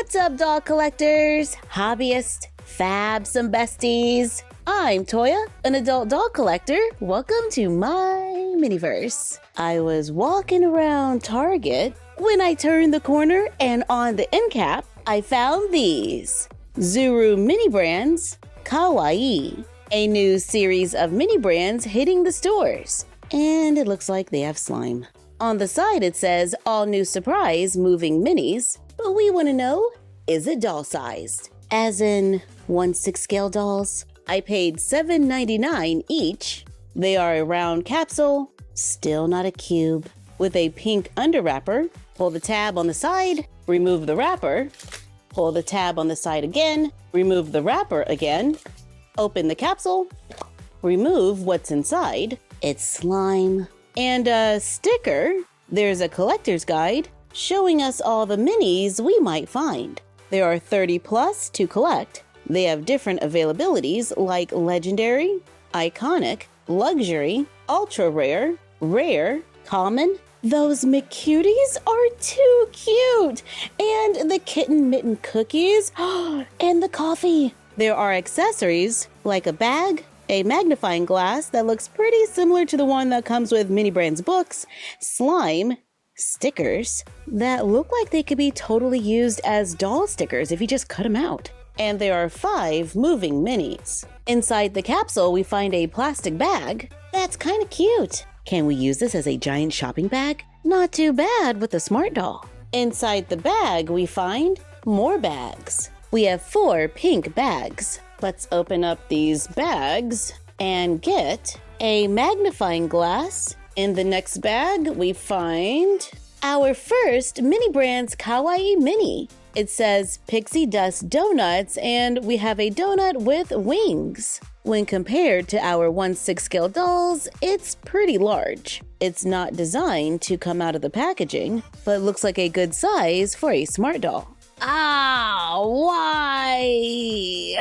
What's up, doll collectors, hobbyists, fabs, and besties? I'm Toya, an adult doll collector. Welcome to my miniverse. I was walking around Target when I turned the corner, and on the end cap, I found these Zuru Mini Brands Kawaii, a new series of mini brands hitting the stores. And it looks like they have slime. On the side, it says all new surprise moving minis, but we want to know, is it doll-sized? As in 1/6 scale dolls? I paid $7.99 each. They are a round capsule, still not a cube, with a pink under wrapper. Pull the tab on the side, remove the wrapper. Pull the tab on the side again, remove the wrapper again. Open the capsule, remove what's inside. It's slime. And a sticker. There's a collector's guide showing us all the minis we might find. There are 30 plus to collect. They have different availabilities like legendary, iconic, luxury, ultra rare, rare, common. Those McCuties are too cute! And the kitten mitten cookies, and the coffee. There are accessories like a bag, a magnifying glass that looks pretty similar to the one that comes with Mini Brands books, slime, stickers that look like they could be totally used as doll stickers if you just cut them out. And there are 5 moving minis. Inside the capsule, we find a plastic bag that's kind of cute. Can we use this as a giant shopping bag? Not too bad with the smart doll. Inside the bag, we find more bags. We have 4 pink bags. Let's open up these bags and get a magnifying glass. In the next bag, we find our first Mini Brands Kawaii Mini. It says Pixie Dust Donuts, and we have a donut with wings. When compared to our 1/6 scale dolls, it's pretty large. It's not designed to come out of the packaging, but looks like a good size for a smart doll. Ah, why?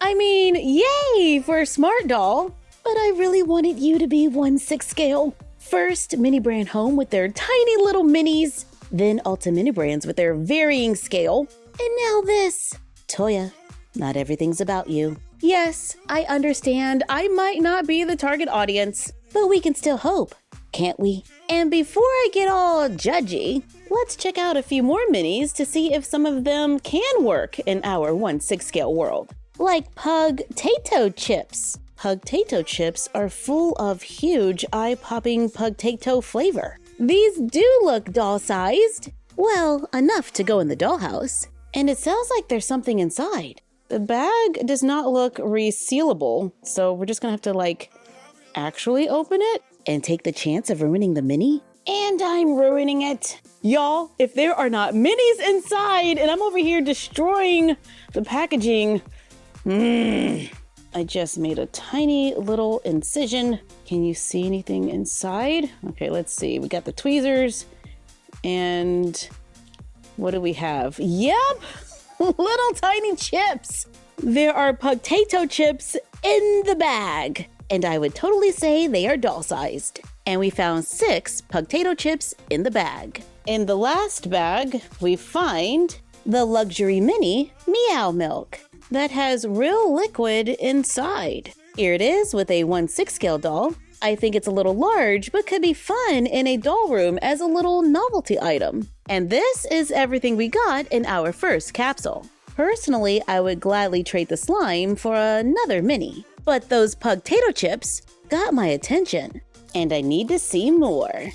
I mean, yay for a smart doll, but I really wanted you to be 1/6 scale. First, Mini Brand Home with their tiny little minis, then Ulta Mini Brands with their varying scale, and now this. Toya, not everything's about you. Yes, I understand I might not be the target audience, but we can still hope, can't we? And before I get all judgy, let's check out a few more minis to see if some of them can work in our 1/6 scale world. Like Pug-Tato chips. Pug-Tato chips are full of huge eye-popping Pug-Tato flavor. These do look doll-sized. Well, enough to go in the dollhouse. And it sounds like there's something inside. The bag does not look resealable, so we're just gonna have to actually open it and take the chance of ruining the mini. And I'm ruining it. Y'all, if there are not minis inside and I'm over here destroying the packaging, I just made a tiny little incision. Can you see anything inside? Okay, let's see. We got the tweezers. And what do we have? Yep, little tiny chips. There are Pug-Tato chips in the bag. And I would totally say they are doll-sized. And we found 6 Pug-Tato chips in the bag. In the last bag, we find the luxury mini Meow Milk that has real liquid inside. Here it is with a 1/6 scale doll. I think it's a little large, but could be fun in a doll room as a little novelty item. And this is everything we got in our first capsule. Personally, I would gladly trade the slime for another mini, but those Pug-Tato chips got my attention, and I need to see more.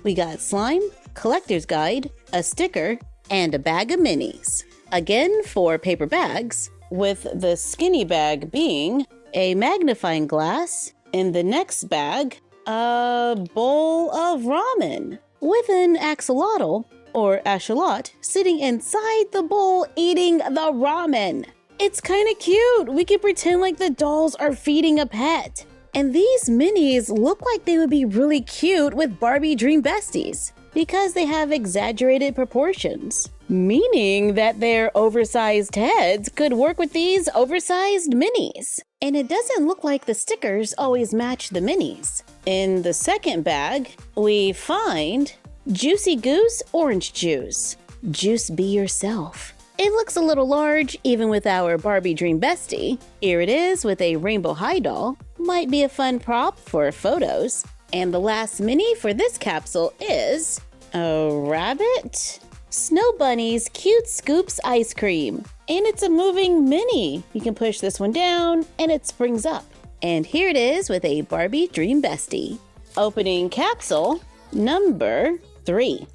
We got slime, collector's guide, a sticker, and a bag of minis. Again, 4 paper bags, with the skinny bag being a magnifying glass. In the next bag, a bowl of ramen with an axolotl or axolot sitting inside the bowl eating the ramen. It's kind of cute. We can pretend like the dolls are feeding a pet. And these minis look like they would be really cute with Barbie Dream Besties because they have exaggerated proportions, meaning that their oversized heads could work with these oversized minis. And it doesn't look like the stickers always match the minis. In the second bag, we find Juicy Goose Orange Juice. Juice be yourself. It looks a little large, even with our Barbie Dream Bestie. Here it is with a rainbow high doll. Might be a fun prop for photos. And the last mini for this capsule is a rabbit. Snow Bunny's Cute Scoops Ice Cream. And it's a moving mini. You can push this one down and it springs up. And here it is with a Barbie Dream Bestie. Opening capsule number 3.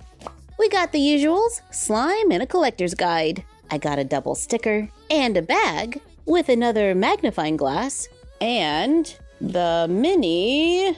We got the usuals, slime and a collector's guide. I got a double sticker and a bag with another magnifying glass and the mini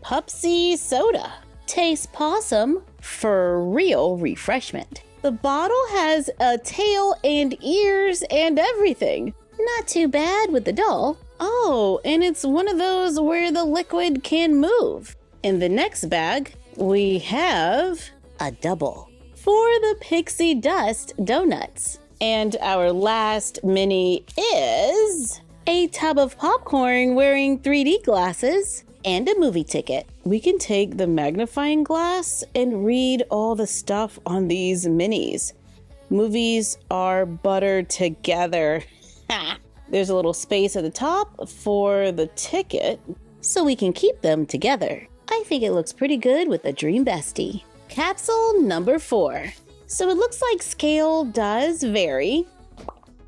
Pupsy soda. Tastes possum for real refreshment. The bottle has a tail and ears and everything. Not too bad with the doll. Oh, and it's one of those where the liquid can move. In the next bag, we have a double for the pixie dust donuts. And our last mini is a tub of popcorn wearing 3D glasses and a movie ticket. We can take the magnifying glass and read all the stuff on these minis. Movies are buttered together. There's a little space at the top for the ticket, so we can keep them together. I think it looks pretty good with the Dream Bestie. Capsule number 4. So it looks like scale does vary.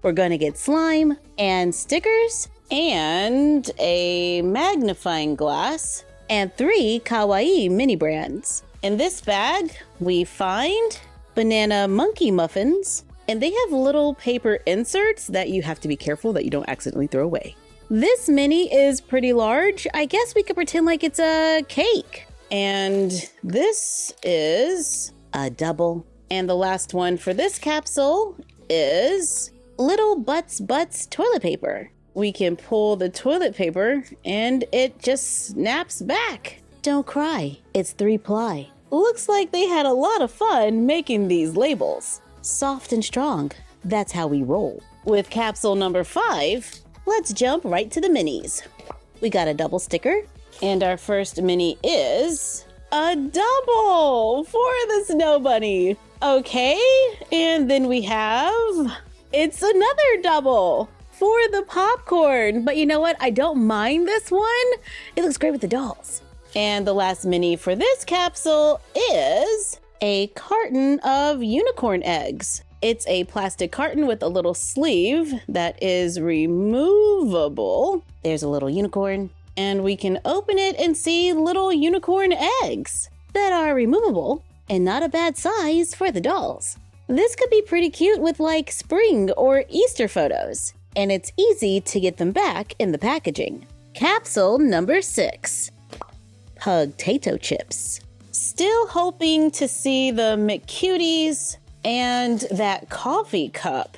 We're gonna get slime and stickers and a magnifying glass and 3 Kawaii mini brands. In this bag, we find banana monkey muffins, and they have little paper inserts that you have to be careful that you don't accidentally throw away. This mini is pretty large. I guess we could pretend like it's a cake. And this is a double. And the last one for this capsule is Little Butts toilet paper. We can pull the toilet paper and it just snaps back. Don't cry, it's 3-ply. Looks like they had a lot of fun making these labels. Soft and strong, that's how we roll. With capsule number 5, let's jump right to the minis. We got a double sticker, and our first mini is a double for the Snow Bunny. Okay, and then we have, it's another double for the popcorn. But you know what? I don't mind this one. It looks great with the dolls. And the last mini for this capsule is a carton of unicorn eggs. It's a plastic carton with a little sleeve that is removable. There's a little unicorn, and we can open it and see little unicorn eggs that are removable and not a bad size for the dolls. This could be pretty cute with like spring or Easter photos, and it's easy to get them back in the packaging. Capsule number 6, Pug-tato chips. Still hoping to see the McCuties and that coffee cup.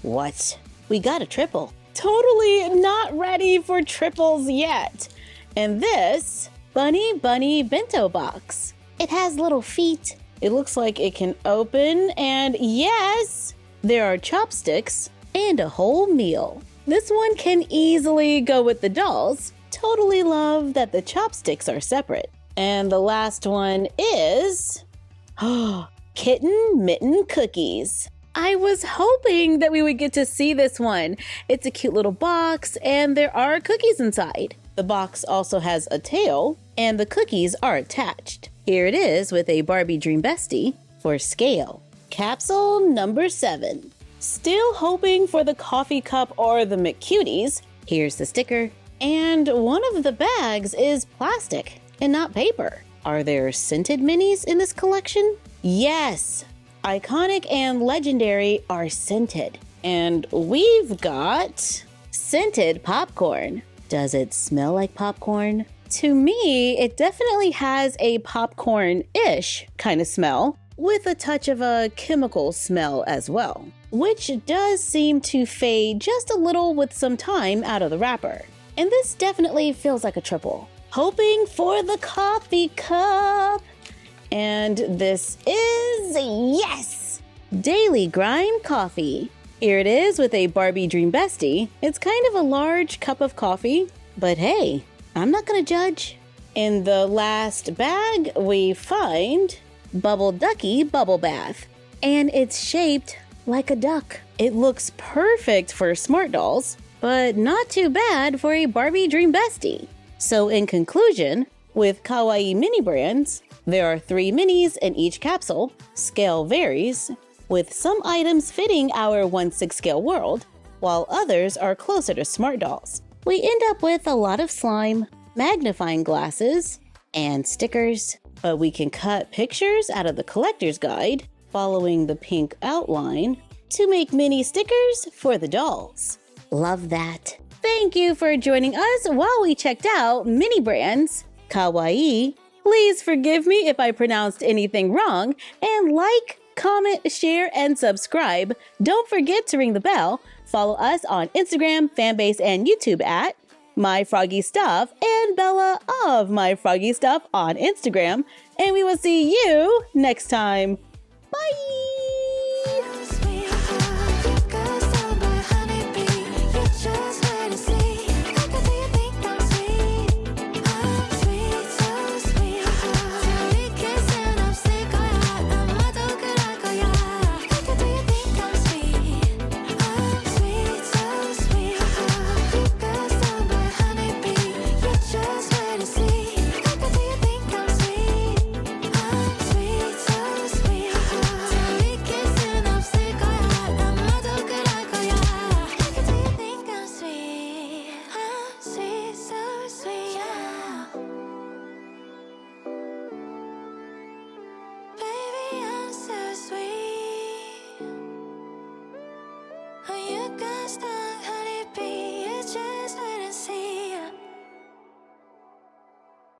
What? We got a triple. Totally not ready for triples yet. And this Bunny bento box. It has little feet. It looks like it can open, and yes, there are chopsticks and a whole meal. This one can easily go with the dolls. Totally love that the chopsticks are separate. And the last one is Kitten Mitten Cookies. I was hoping that we would get to see this one. It's a cute little box and there are cookies inside. The box also has a tail and the cookies are attached. Here it is with a Barbie Dream Bestie for scale. Capsule number 7. Still hoping for the coffee cup or the McCuties. Here's the sticker. And one of the bags is plastic and not paper. Are there scented minis in this collection? Yes! Iconic and legendary are scented. And we've got scented popcorn. Does it smell like popcorn? To me, it definitely has a popcorn-ish kind of smell with a touch of a chemical smell as well, which does seem to fade just a little with some time out of the wrapper. And this definitely feels like a triple. Hoping for the coffee cup. And this is, yes, Daily Grind Coffee. Here it is with a Barbie Dream Bestie. It's kind of a large cup of coffee, but hey, I'm not gonna judge. In the last bag, we find Bubble Ducky Bubble Bath. And it's shaped like a duck. It looks perfect for smart dolls, but not too bad for a Barbie Dream Bestie. So in conclusion, with Kawaii Mini Brands, there are 3 minis in each capsule. Scale varies, with some items fitting our 1/6 scale world, while others are closer to smart dolls. We end up with a lot of slime, magnifying glasses, and stickers, but we can cut pictures out of the collector's guide, following the pink outline, to make mini stickers for the dolls. Love that. Thank you for joining us while we checked out Mini Brands Kawaii. Please forgive me if I pronounced anything wrong, and like, comment, share, and subscribe. Don't forget to ring the bell. Follow us on Instagram, Fanbase, and YouTube at MyFroggyStuff and Bella of MyFroggyStuff on Instagram. And we will see you next time.